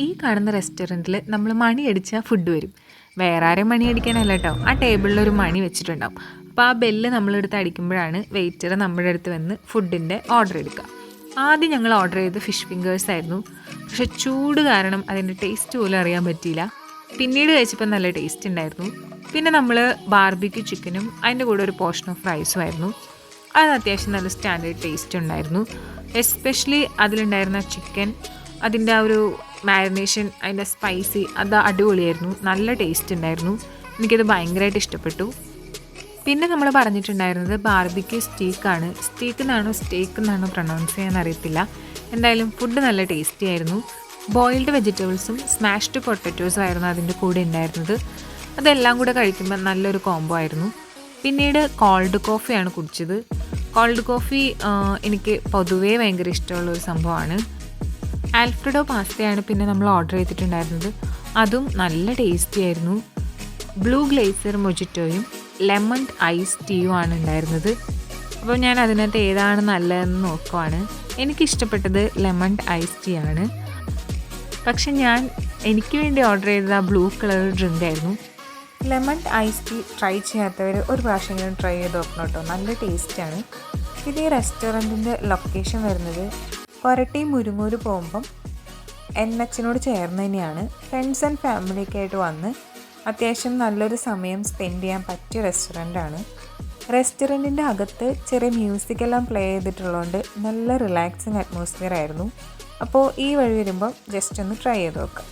ഈ കാണുന്ന റെസ്റ്റോറൻറ്റിൽ നമ്മൾ മണിയടിച്ചാൽ ഫുഡ് വരും. വേറെ ആരും മണിയടിക്കാനല്ല കേട്ടോ, ആ ടേബിളിൽ ഒരു മണി വെച്ചിട്ടുണ്ടാവും. അപ്പോൾ ആ ബെല്ല് നമ്മളെടുത്ത് അടിക്കുമ്പോഴാണ് വെയിറ്റർ നമ്മുടെ അടുത്ത് വന്ന് ഫുഡിൻ്റെ ഓർഡർ എടുക്കുക. ആദ്യം ഞങ്ങൾ ഓർഡർ ചെയ്ത് ഫിഷ് ഫിംഗേഴ്സ് ആയിരുന്നു. പക്ഷേ ചൂട് കാരണം അതിൻ്റെ ടേസ്റ്റ് പോലും അറിയാൻ പറ്റിയില്ല. പിന്നീട് കഴിച്ചപ്പോൾ നല്ല ടേസ്റ്റ് ഉണ്ടായിരുന്നു. പിന്നെ നമ്മൾ ബാർബിക്യൂ ചിക്കനും അതിൻ്റെ കൂടെ ഒരു പോർഷൻ ഓഫ് റൈസും ആയിരുന്നു. അത് അത്യാവശ്യം നല്ല സ്റ്റാൻഡേർഡ് ടേസ്റ്റ് ഉണ്ടായിരുന്നു. എസ്പെഷ്യലി അതിലുണ്ടായിരുന്ന ചിക്കൻ, അതിൻ്റെ ആ ഒരു മാരിനേഷൻ, അതിൻ്റെ സ്പൈസി, അത് അടിപൊളിയായിരുന്നു. നല്ല ടേസ്റ്റ് ഉണ്ടായിരുന്നു. എനിക്കത് ഭയങ്കരമായിട്ട് ഇഷ്ടപ്പെട്ടു. പിന്നെ നമ്മൾ പറഞ്ഞിട്ടുണ്ടായിരുന്നത് ബാർബിക്യൂ സ്റ്റീക്കാണ്. സ്റ്റീക്ക് എന്നാണോ സ്റ്റേക്ക് എന്നാണോ പ്രൊനൗൺസ് ചെയ്യാൻ അറിയത്തില്ല. എന്തായാലും ഫുഡ് നല്ല ടേസ്റ്റി ആയിരുന്നു. ബോയിൽഡ് വെജിറ്റബിൾസും സ്മാഷ്ഡ് പൊട്ടറ്റോസും ആയിരുന്നു അതിൻ്റെ കൂടെ ഉണ്ടായിരുന്നത്. അതെല്ലാം കൂടെ കഴിക്കുമ്പോൾ നല്ലൊരു കോംബോ ആയിരുന്നു. പിന്നീട് കോൾഡ് കോഫിയാണ് കുടിച്ചത്. കോൾഡ് കോഫി എനിക്ക് പൊതുവേ ഭയങ്കര ഇഷ്ടമുള്ളൊരു സംഭവമാണ്. ആൽഫ്രഡോ പാസ്തയാണ് പിന്നെ നമ്മൾ ഓർഡർ ചെയ്തിട്ടുണ്ടായിരുന്നത്. അതും നല്ല ടേസ്റ്റി ആയിരുന്നു. ബ്ലൂ ഗ്ലേസർ മൊജിറ്റോയും ലെമൺ ഐസ് ടീയും ആണ് ഉണ്ടായിരുന്നത്. അപ്പോൾ ഞാൻ അതിനകത്ത് ഏതാണ് നല്ലതെന്ന് നോക്കുവാണ്. എനിക്കിഷ്ടപ്പെട്ടത് ലെമൺ ഐസ് ടീ ആണ്. പക്ഷെ എനിക്ക് വേണ്ടി ഓർഡർ ചെയ്തത് ആ ബ്ലൂ കളർ ഡ്രിങ്ക് ആയിരുന്നു. ലെമൺ ഐസ് ടീ ട്രൈ ചെയ്യാത്തവർ ഒരു പ്രാവശ്യമെങ്കിലും ട്രൈ ചെയ്ത് നോക്കണം കേട്ടോ, നല്ല ടേസ്റ്റാണ്. ഇത് ഈ റെസ്റ്റോറൻറ്റിൻ്റെ ലൊക്കേഷൻ വരുന്നത് കൊരട്ടി മുരുങ്ങൂർ പോകുമ്പം NH ചേർന്ന് തന്നെയാണ്. ഫ്രണ്ട്സ് ആൻഡ് ഫാമിലിയൊക്കെ ആയിട്ട് വന്ന് അത്യാവശ്യം നല്ലൊരു സമയം സ്പെൻഡ് ചെയ്യാൻ പറ്റിയ റെസ്റ്റോറൻറ്റാണ്. റെസ്റ്റോറൻറ്റിൻ്റെ അകത്ത് ചെറിയ മ്യൂസിക്കെല്ലാം പ്ലേ ചെയ്തിട്ടുള്ളതുകൊണ്ട് നല്ല റിലാക്സിങ് അറ്റ്മോസ്ഫിയർ ആയിരുന്നു. അപ്പോൾ ഈ വഴി വരുമ്പം ജസ്റ്റ് ഒന്ന് ട്രൈ ചെയ്ത് നോക്കാം.